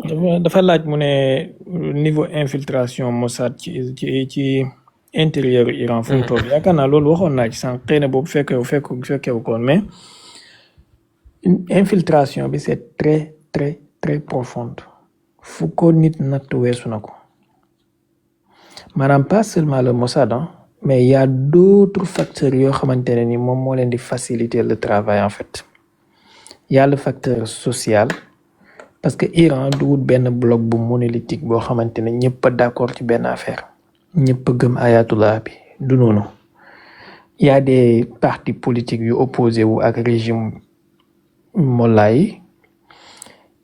dafa laaj mu ne niveau infiltration Mossad ci intérieur Iran fu mu toll yaakaar naa loolu waxoon naa ci sànq xëy na boobu fekkewu koon mais infiltration bi c'est très très très profonde fu ko nit natt weesu na ko maanaam pas seulement le Mossad mais il y a d'autres facteurs yoo xamante ne ni moom moo leen di faciliter le travail en fait il y a le facteur social parce que Iran du wut benn bloc bu monolithique boo xamante ne ñëpp a d'accord ci benn affaire ñëpp a gëm ayatollah bi du noonu il y a des partis politiques yu opposé wu ak régime mollah yi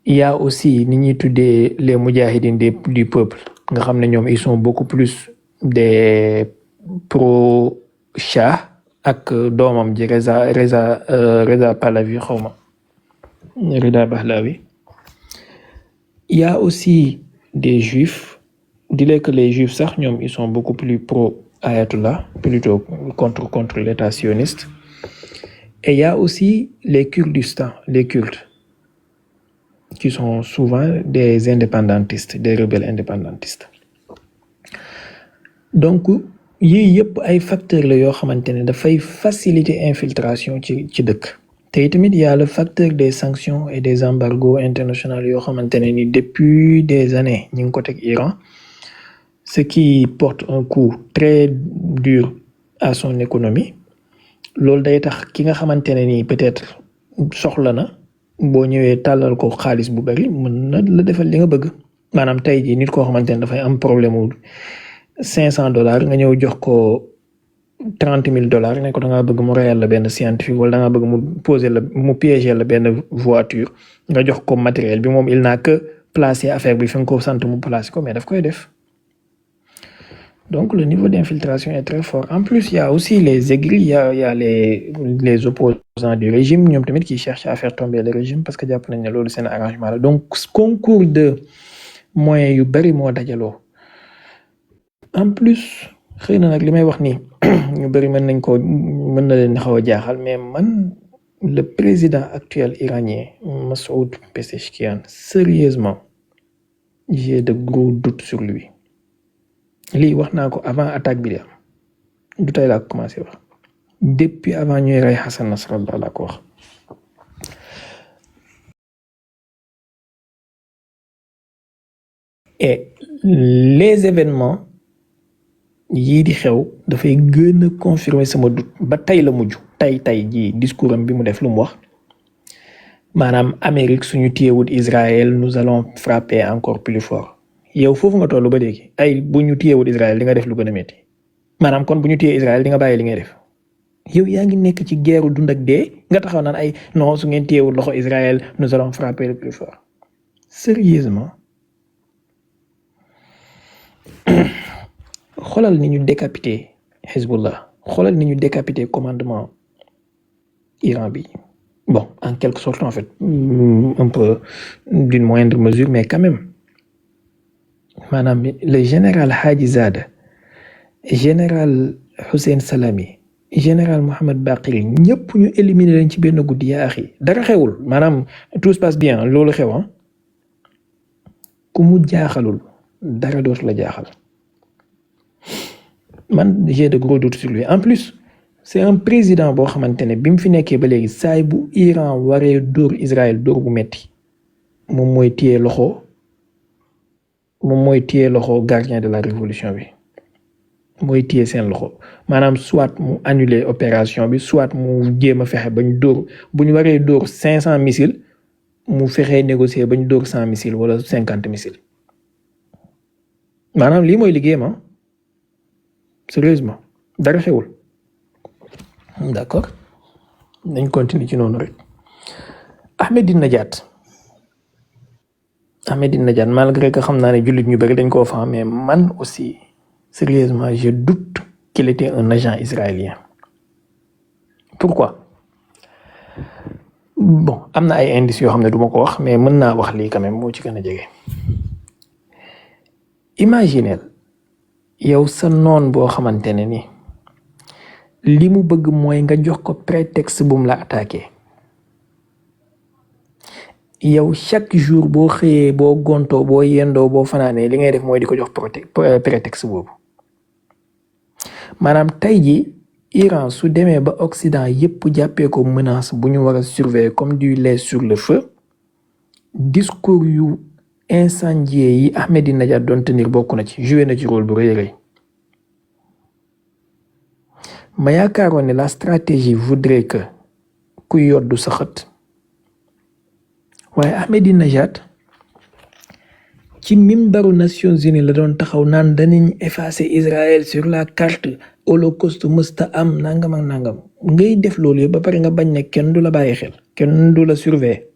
il y a aussi ni ñuy tuddee les moudjahidines du peuple nga xam ne ñoom ils sont beaucoup plus des pro Shah ak doomam ji Reza Pahlavi xawma Reza Pahlavi il y a aussi des juifs dis-les que les juifs sax ñoom ils sont beaucoup plus pro ayatollah plutôt contre l'état sioniste et il y a aussi les Kurdistan les Kurdes qui sont souvent des indépendantistes des rebelles indépendantistes donc yii yëpp ay facteurs la yoo xamante ne dafay faciliter infiltration ci dëkk te tamit y a le facteur des sanctions et des embargos internationaux yoo xamante ne ni depuis des années ñu ngi ko teg Iran ce qui porte un coup très dur à son économie loolu day tax ki nga xamante ne ni peut-être soxla na boo ñëwee tàllal ko xaalis bu bari mën na la defal li nga bëgg maanaam tey jii nit koo xamante ne dafay am problème wu $500 nga ñëw jox ko $30,000 ne ko da ngaa bëgg mu reyal la benn scientifique wala da ngaa bëgg mu piéger la benn voiture nga jox ko matériel bi moom il n'a que placer affaire bi fi nga ko sant mu placer ko mais daf koy def donc le niveau d'infiltration est très fort en plus il y a aussi les aigris il y a les opposants du régime ñoom tamit qui cherchent à faire tomber le régime parce que jàpp nañ ne loolu seen arrangement la donc concours de moyens yu bari moo dajaloo en plus xëy na nag li may wax nii ñu bari mën na leen xaw a jaaxal mais man le président actuel iranien Masoud Pezeshkian sérieusement j'ai de gros doutes sur lui lii wax naa ko avant attaque bi di am du tey laa ko commencé wax depuis avant ñuy rey Hassan Nasrallah laa ko wax et les événements yii di xew dafay gën a confirmer sama doute ba tey la mujj tey jii discours am bi mu def lu mu wax maanaam Amérique suñu téyewut Israël nous allons frapper encore plus fort yow foofu nga tollu ba léegi ay bu ñu téyewut Israël di nga def lu gën a métti maanaam kon bu ñu téyee Israël di nga bàyyi li ngay def yow yaa ngi nekk ci guerre dund ak dee nga taxaw naan ay non su ngeen téyewut loxo Israël nous allons frapper le plus fort sérieusement xoolal ni ñu décapité Hezbollah xoolal ni ñu décapité commandement Iran bi bon en quelque sorte en fait un peu d'une moindre mesure mais quand même maanaam le général Hajizada général Hussein Salami général Mohamed Baqir ñëpp ñu éliminer leen ci benn guddi yaa axi dara xewul maanaam tout se passe bien loolu xew ku mu jaaxalul dara dootu la jaaxal man j'ai de gros doutes sur lui en plus c'est un président boo xamante ne bi mu fi nekkee ba léegi saay bu Iran waree dóor Israël dóor bu metti moom mooy téye loxo gardien de la révolution bi mooy téye seen loxo maanaam soit mu annuler opération bi soit mu jéem a fexe bañ dóor bu ñu waree dóor 500 missiles mu fexee négocier bañ dóor 100 missiles wala 50 missiles maanaam lii mooy liggéeyam sérieusement dara xewul d'accord nañ continuer ci noonu rek Ahmadinejad malgré que xam naa ne jullit ñu bari dañ koo fa mais man aussi sérieusement je doute qu'il était un agent israélien pourquoi bon am na ay indices yoo xam ne duma ko wax mais mën naa wax lii quand même moo ci gën a jege imaginez yow sa noon boo xamante ne ni li mu bëgg mooy nga jox ko prétexte bu mu la attaqué yow chaque jour boo xëyee boo gontoo boo yendoo boo fanaanee li ngay def mooy di ko jox prétexte boobu maanaam tey ji Iran su demee ba Occident yépp jàppee ko menace bu ñu war a surveiller comme du lait sur le feu discours yu incendiaire yi Ahmadinejad doon tenir bokk na ci joué na ci rôle bu rëy rëy ma yaakaaroon ne la stratégie voudrait que ku yoddu sa xët waaye Ahmadinejad ci mimbaru Nations Unies la doon taxaw naan danañ effacer Israël sur la carte holocauste mësta am nangam ak nangam ngay def loolu yëpp ba pare nga bañ ne kenn du la bàyyi xel kenn du la surveiller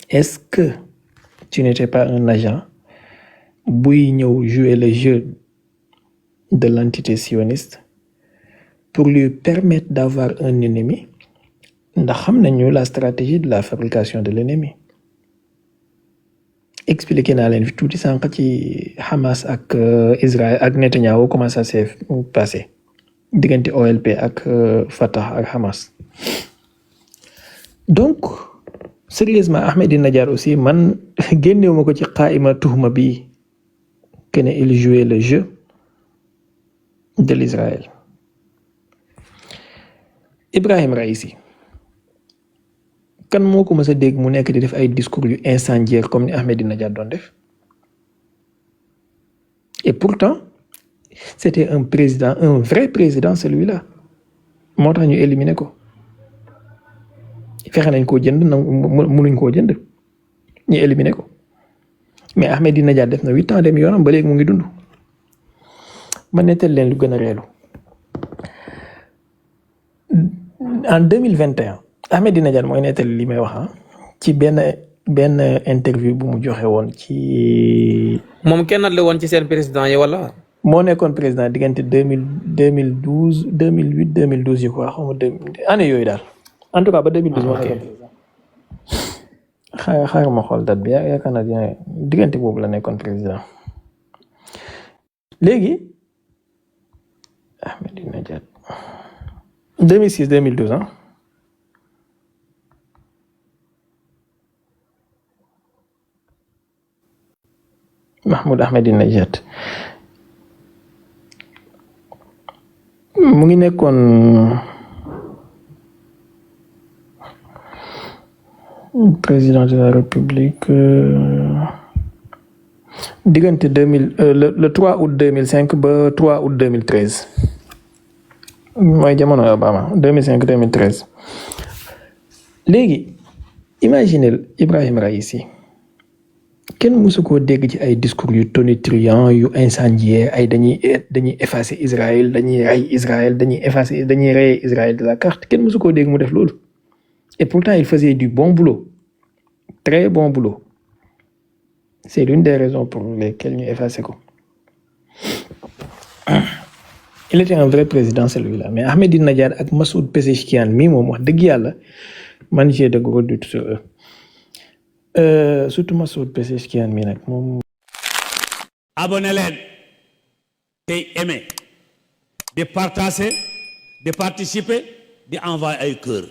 est-ce que tu n'étais pas un agent buy ñëw jouer le jeu de l'entité sioniste pour lui permettre d'avoir un ennemi ndax xam nañu la stratégie de la fabrication de l'ennemi expliqué naa leen fi tuuti sànq ci Hamas ak Israël ak Netanyahu comment ça s'est passé diggante OLP ak Fatah ak Hamas donc sérieusement Ahmadinejad aussi man génnewuma ko ci xaayima tuhma bi que ne il jouait le jeu de l'Israël. Ibrahim Raïsi kan moo ko mës a dégg mu nekk di def ay discours yu incendiaire comme ni Ahmadinejad doon def et pourtant c'était un président un vrai président celui-là moo tax ñu éliminer ko fexe nañ koo jënd nag mënuñ koo jënd ñu éliminer ko mais Ahmadinejad def na 8 ans dem yoonam ba léegi mu ngi dund ma nettal leen lu gën a reelu en 2021 Ahmadinejad mooy nettali li may wax ci benn interview bu mu joxe woon ci. moom kenn la woon ci seen président yi wala. moo nekkoon président diggante 2012 2008 2012 yi quoi xaw ma année yooyu daal en tout cas ba 2012 moo nekkoon président. xaaral ma xool date bi yaakaar naa diggante boobu la nekkoon président léegi Ahmadinejad 2006 2012 Mahmoud Ahmadinejad mu ngi nekkoon président de la République diggante 2000 le 3 août 2005 ba 3 août 2013 mooy jamono Obama 2005 2013 léegi imaginez Ibrahim Raïsi kenn mësu koo dégg ci ay discours yu tonitruant yu incendiaire ay dañuy effacer Israël dañuy rey Israël dañuy rey Israël de la carte kenn mësu koo dégg mu def loolu et pourtant il faisait du bon boulot très bon boulot c'est l'une des raisons pour lesquelles ñu effacé ko il était un vrai président celui-là mais Ahmadinejad ak Masoud Pezeshkian mii moom wax dëgg yàlla man j'ai de gros doutes sur eux surtout Masoud Pezeshkian mii nag moom. abonné leen tey aimé di partager di participer di envoyer ay cœur